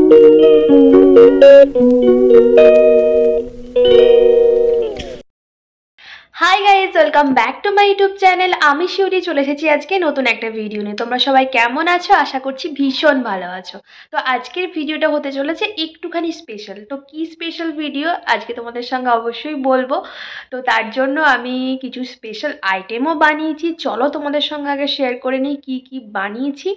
Hi guys, welcome back to my YouTube channel. আমি শিউরি চলে এসেছি আজকে নতুন একটা ভিডিও নিয়ে। তোমরা সবাই কেমন আছো? আশা করছি ভীষণ ভালো আছো। তো আজকের ভিডিওটা হতে চলেছে একটুখানি স্পেশাল। তো কি স্পেশাল ভিডিও আজকে তোমাদের সঙ্গে অবশ্যই বলবো। তো তার জন্য আমি কিছু স্পেশাল আইটেমও বানিয়েছি। চলো তোমাদের সঙ্গে আগে শেয়ার করে নিই কি কি বানিয়েছি।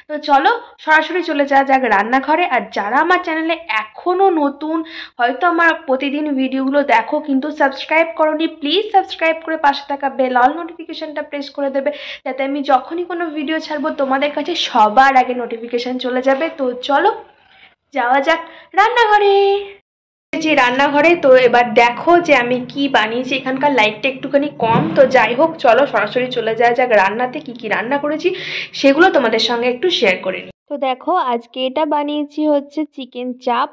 তো চলো সরাসরি চলে যাওয়া যাক রান্নাঘরে। আর যারা আমার চ্যানেলে এখনও নতুন, হয়তো আমার প্রতিদিন ভিডিওগুলো দেখো কিন্তু সাবস্ক্রাইব করোনি, প্লিজ সাবস্ক্রাইব করে পাশে থাকা বেল অল নোটিফিকেশনটা প্রেস করে দেবে, যাতে আমি যখনই কোনো ভিডিও ছাড়বো তোমাদের কাছে সবার আগে নোটিফিকেশন চলে যাবে। তো চলো যাওয়া যাক রান্নাঘরে। যে রান্নাঘরে তো এবার দেখো যে আমি কি বানিয়েছি। এখানকার লাইটটা একটুখানি কম, তো যাই হোক চলো সরাসরি চলে যাওয়া যাক রান্নাতে। কি কি রান্না করেছি সেগুলো তোমাদের সঙ্গে একটু শেয়ার করে নিই। তো দেখো আজকে এটা বানিয়েছি হচ্ছে চিকেন চাপ।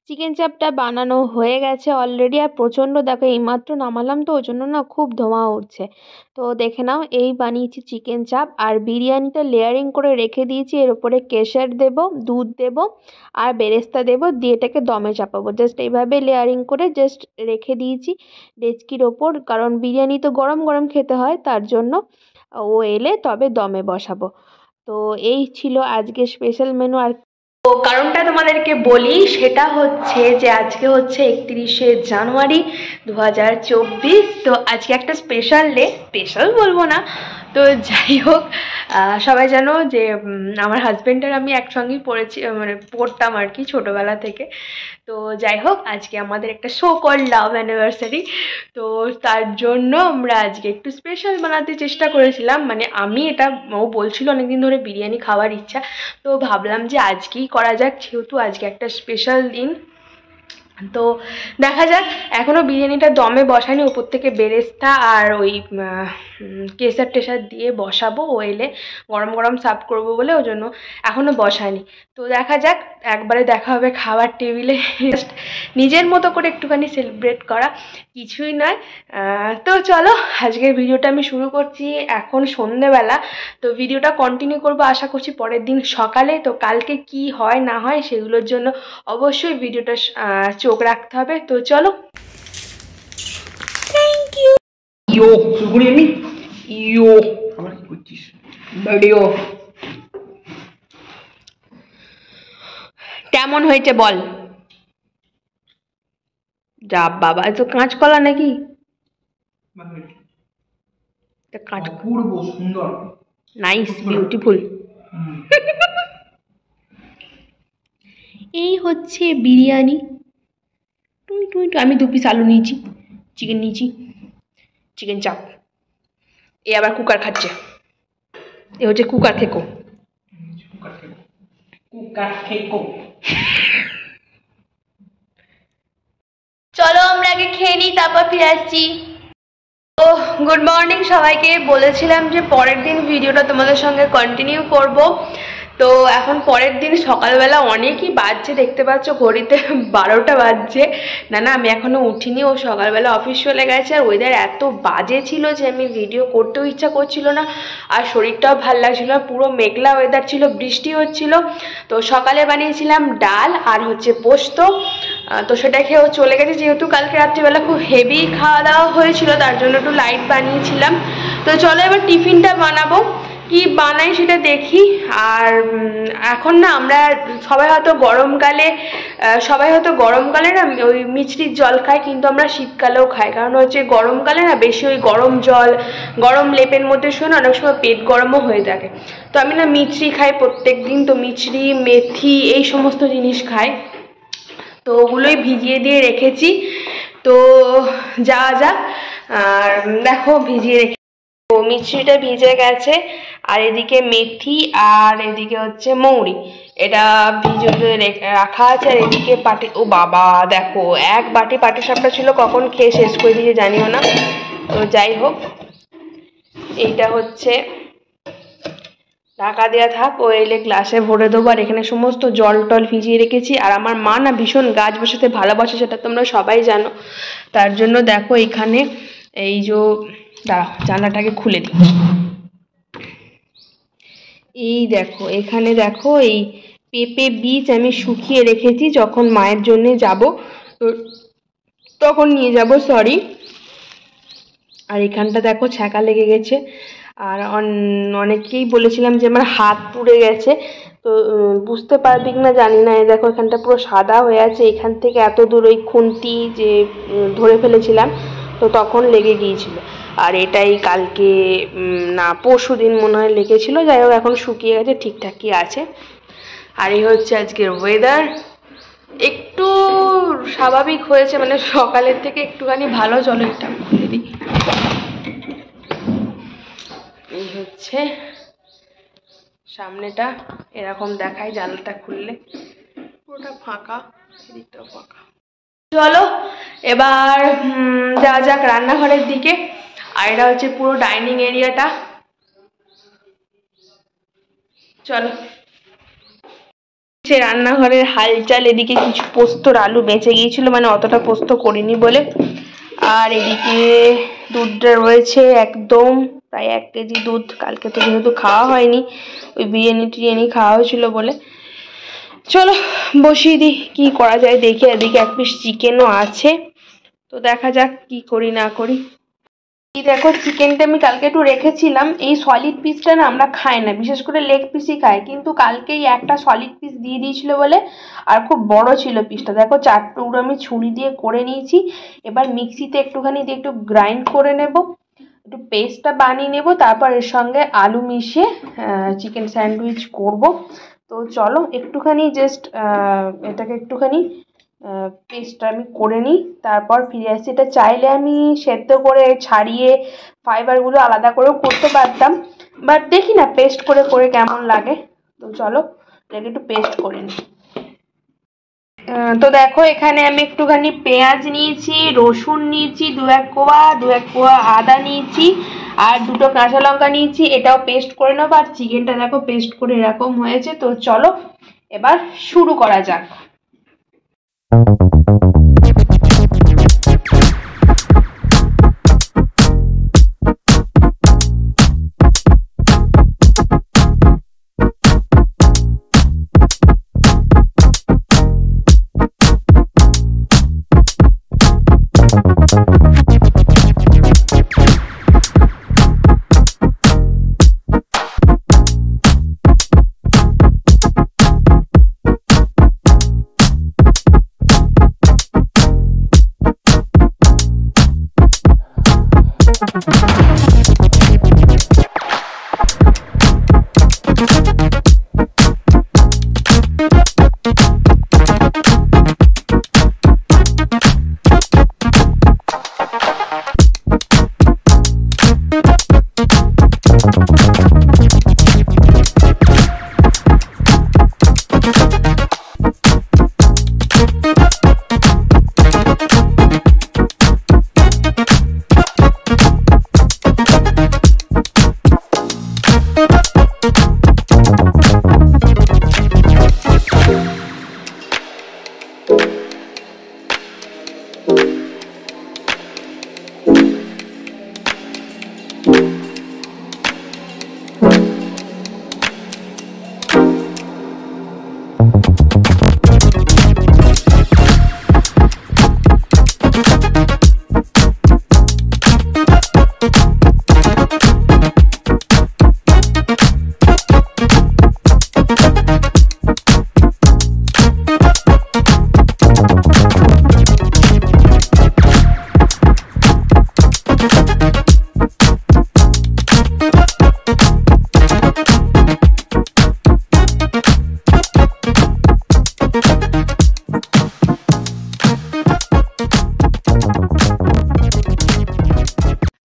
চিকেন চাপটা বানানো হয়ে গেছে অলরেডি। আর প্রচণ্ড দেখো এইমাত্র নামালাম, তো ওই জন্য না খুব ধোঁয়া উঠছে। তো দেখে নাও, এই বানিয়েছি চিকেন চাপ। আর বিরিয়ানিটা লেয়ারিং করে রেখে দিয়েছি। এর উপরে কেশর দেব, দুধ দেব আর বেরেস্তা দেব, দিয়ে এটাকে দমে চাপাবো। জাস্ট এইভাবে লেয়ারিং করে জাস্ট রেখে দিয়েছি ডেচকির ওপর, কারণ বিরিয়ানি তো গরম গরম খেতে হয়, তার জন্য ও এলে তবে দমে বসাবো। তো এই ছিল আজকে স্পেশাল মেনু। আর তো কারণটা তোমাদেরকে বলি, সেটা হচ্ছে যে আজকে হচ্ছে 31শে জানুয়ারি 2024। তো আজকে একটা স্পেশাল ডে, স্পেশাল বলবো না, তো যাই হোক সবাই জানো যে আমার হাজব্যান্ড আর আমি একসঙ্গেই পড়েছি, মানে পড়তাম আর কি ছোটোবেলা থেকে। তো যাই হোক আজকে আমাদের একটা শো কল লাভ অ্যানিভার্সারি। তো তার জন্য আমরা আজকে একটু স্পেশাল বানাতে চেষ্টা করেছিলাম। মানে আমি এটা, ও বলছিল অনেকদিন ধরে বিরিয়ানি খাওয়ার ইচ্ছা, তো ভাবলাম যে আজকেই করা যাক, যেহেতু আজকে একটা স্পেশাল দিন। তো দেখা যাক, এখনও বিরিয়ানিটা দমে বসাইনি, ওপর থেকে বেরেস্তা আর ওই কেশর টেশার দিয়ে বসাবো। ও এলে গরম গরম সার্ভ করবো বলে ওই জন্য এখনও বসাইনি। তো দেখা যাক, একবারে দেখা হবে খাবার টেবিলে। জাস্ট নিজের মতো করে একটুখানি সেলিব্রেট করা, কিছুই নয়। তো চলো আজকের ভিডিওটা আমি শুরু করছি এখন সন্ধেবেলা। তো ভিডিওটা কন্টিনিউ করবো আশা করছি পরের দিন সকালে। তো কালকে কি হয় না হয় সেগুলোর জন্য অবশ্যই ভিডিওটা চোখ রাখতে হবে। তো চলো। Thank you. ইয়ো শুরু করি আমি। ইয়ো আমার কি করছিস? ভিডিও কেমন হয়েছে বল? যা বাবা, এত কাঁচকলা নাকি? অপূর্ব সুন্দর, নাইস, বিউটিফুল। এই হচ্ছে বিরিয়ানি। আমি 2 পিস আলু নিয়েছি, চিকেন নিয়েছি, চিকেন চাপ। এ আবার কুকার খাচ্ছে, এ হচ্ছে কুকার খেকো। চলো আমরা আগে খেয়ে নিই, তারপর ফিরে আসছি। তো গুড মর্নিং সবাইকে। বলেছিলাম যে পরের দিন ভিডিওটা তোমাদের সঙ্গে কন্টিনিউ করব। তো এখন পরের দিন সকালবেলা অনেকই বাজছে, দেখতে পাচ্ছ ঘড়িতে 12টা বাজছে। না আমি এখনও উঠিনি, ও সকালবেলা অফিস চলে গেছে। আর ওয়েদার এত বাজে ছিল যে আমি ভিডিও করতেও ইচ্ছা করছিল না, আর শরীরটাও ভাল লাগছিল না। পুরো মেঘলা ওয়েদার ছিল, বৃষ্টি হচ্ছিল। তো সকালে বানিয়েছিলাম ডাল আর হচ্ছে পোস্ত। তো সেটা খেয়েও চলে গেছে, যেহেতু কালকে রাত্রিবেলা খুব হেভি খাওয়া দাওয়া হয়েছিল, তার জন্য একটু লাইট বানিয়েছিলাম। তো চলো এবার টিফিনটা বানাবো, কি বানাই সেটা দেখি। আর এখন না আমরা সবাই হয়তো গরমকালে না ওই মিষ্টির জল খাই, কিন্তু আমরা শীতকালেও খাই। কারণ হচ্ছে গরমকালে না বেশি ওই গরম জল, গরম লেপের মধ্যে শুনে অনেক সময় পেট গরমও হয়ে থাকে। তো আমি না মিছরি খাই প্রত্যেক দিন। তো মিছরি, মেথি এই সমস্ত জিনিস খাই। তো ওগুলোই ভিজিয়ে দিয়ে রেখেছি। তো যাওয়া যাক। আর দেখো ভিজিয়ে রেখে, তো মিষ্টিটা ভিজে গেছে। আর এদিকে মেথি আর এদিকে হচ্ছে মৌরি, এটা ভিজে রাখা আছে। আর এদিকে পাটি, ও বাবা দেখো এক বাটি পাটিসাপটা ছিল, কখন খেয়ে শেষ করে দিয়ে জানিও না। তো যাই হোক, এইটা হচ্ছে ঢাকা দেওয়া থাক, ও এলে গ্লাসে ভরে দেবো। আর এখানে সমস্ত জল টল ভিজিয়ে রেখেছি। আর আমার মা না ভীষণ গাছ বসাতে ভালোবাসে, সেটা তোমরা সবাই জানো। তার জন্য দেখো এখানে এই যে, দাঁড়াও জানলাটাকে খুলে দিই। এই দেখো এখানে দেখো এই পেঁপে বীজ আমি শুকিয়ে রেখেছি, যখন মায়ের জন্য যাব তো তখন নিয়ে যাব। সরি। আর এখানটা দেখো ছ্যাঁকা লেগে গেছে, আর অনেকেই বলেছিলাম যে আমার হাত পুড়ে গেছে, তো বুঝতে পারবি কিনা জানি না। এই দেখো এখানটা পুরো সাদা হয়ে আছে, এখান থেকে এত দূর ওই খুন্তি যে ধরে ফেলেছিলাম তো তখন লেগে গিয়েছিল। আর এটাই কালকে না পরশু দিন মনে হয় লেগেছিল। যাই হোক এখন শুকিয়ে গেছে, ঠিকঠাকই আছে। আর এই হচ্ছে আজকের ওয়েদার, একটু স্বাভাবিক হয়েছে, মানে সকালের থেকে একটুখানি ভালো। চলো এটা খুলে দিই। এই হচ্ছে সামনেটা, এরকম দেখায় জানলাটা খুললে, পুরোটা ফাঁকা, এদিকটাও ফাঁকা। চলো এবার যাওয়া যাক রান্নাঘরের দিকে। আর এটা হচ্ছে পুরো ডাইনিং এরিয়াটা। চলো। সে রান্নাঘরের হালচাল, এদিকে কিছু পোস্তর আলু বেঁচে গিয়েছিল, মানে অতটা পোস্ত করিনি বলে। আর এদিকে দুধটা রয়েছে একদম প্রায় 1 কেজি দুধ, কালকে তো যেহেতু খাওয়া হয়নি, ওই বিরিয়ানি খাওয়া হয়েছিল বলে। চলো বসিয়ে দিই, কি করা যায় দেখি। এদিকে 1 পিস চিকেনও আছে, তো দেখা যাক কি করি না করি। দেখো চিকেনটা আমি কালকে একটু রেখেছিলাম, এই সলিড পিসটা না আমরা খাই না, বিশেষ করে লেগ পিসই খাই, কিন্তু কালকেই একটা সলিড পিস দিয়ে দিয়েছিল বলে, আর খুব বড় ছিল পিসটা। দেখো 4 টুকরো আমি ছুরি দিয়ে করে নিয়েছি। এবার মিক্সিতে একটুখানি দিয়ে একটু গ্রাইন্ড করে নেব, একটু পেস্টটা বানিয়ে নেব, তারপর এর সঙ্গে আলু মিশিয়ে চিকেন স্যান্ডউইচ করব। তো চলো একটুখানি জাস্ট এটাকে একটুখানি পেস্টটা আমি করে নিই, তারপর ফিরে আসছি। এটা চাইলে আমি সেদ্ধ করে ছাড়িয়ে ফাইবারগুলো আলাদা করেও করতে পারতাম, বাট দেখি না পেস্ট করে করে কেমন লাগে। তো চলো এটাকে একটু পেস্ট করে নিই। তো দেখো এখানে আমি একটুখানি পেঁয়াজ নিয়েছি, রসুন নিয়েছি 2-1 কোয়া আদা নিয়েছি, আর 2টো কাঁচা লঙ্কা নিয়েছি, এটাও পেস্ট করে নেবো। আর চিকেনটা দেখো পেস্ট করে এরকম হয়েছে। তো চলো এবার শুরু করা যাক।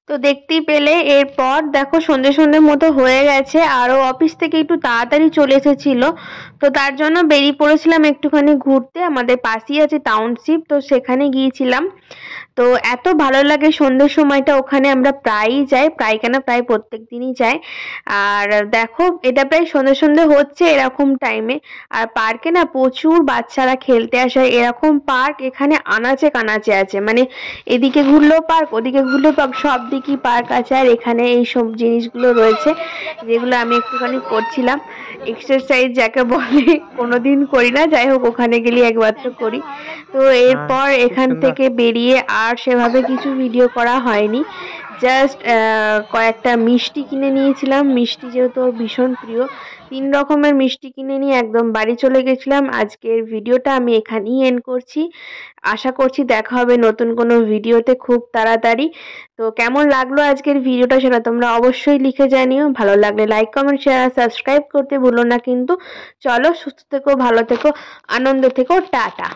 তো দেখতেই পেলে এরপর দেখো সন্ধ্যে মতো হয়ে গেছে, আরও অফিস থেকে একটু তাড়াতাড়ি চলে এসেছিল, তো তার জন্য বেরিয়ে পড়েছিলাম একটুখানি ঘুরতে। আমাদের পাশেই আছে টাউনশিপ, তো সেখানে গিয়েছিলাম। তো এত ভালো লাগে সন্ধ্যের সময়টা, ওখানে আমরা প্রায়ই যাই, প্রায় প্রত্যেক দিনই যাই। আর দেখো এটা প্রায় সন্ধ্যে হচ্ছে এরকম টাইমে, আর পার্কে না প্রচুর বাচ্চারা খেলতে আসে। এরকম পার্ক এখানে আনাচে কানাচে আছে, মানে এদিকে ঘুরলেও পার্ক, ওদিকে ঘুরলেও পার্ক, সব দিকে সিটি পার্ক আছে, আর এখানে এই সব জিনিসগুলো রয়েছে যেগুলো আমি একটুখানি করছিলাম। এক্সারসাইজ যাকে বলে, কোনোদিন করি না, যাই হোক ওখানে গেলে একবার তো করি। তো এরপর এখান থেকে বেরিয়ে আর সেভাবে কিছু ভিডিও করা হয়নি। জাস্ট কয়েকটা মিষ্টি কিনে নিয়েছিলাম, মিষ্টি যেহেতু ভীষণ প্রিয়, 3 রকমের মিষ্টি কিনে নিয়ে একদম বাড়ি চলে গেছিলাম। আজকের ভিডিওটা আমি এখানেই এন্ড করছি। আশা করছি দেখা হবে নতুন কোনো ভিডিওতে খুব তাড়াতাড়ি। তো কেমন লাগলো আজকের ভিডিওটা সেটা তোমরা অবশ্যই লিখে জানিও। ভালো লাগলে লাইক, কমেন্ট, শেয়ার আর সাবস্ক্রাইব করতে ভুলো না কিন্তু। চলো, সুস্থ থেকো, ভালো থেকো, আনন্দ থেকো, টাটা।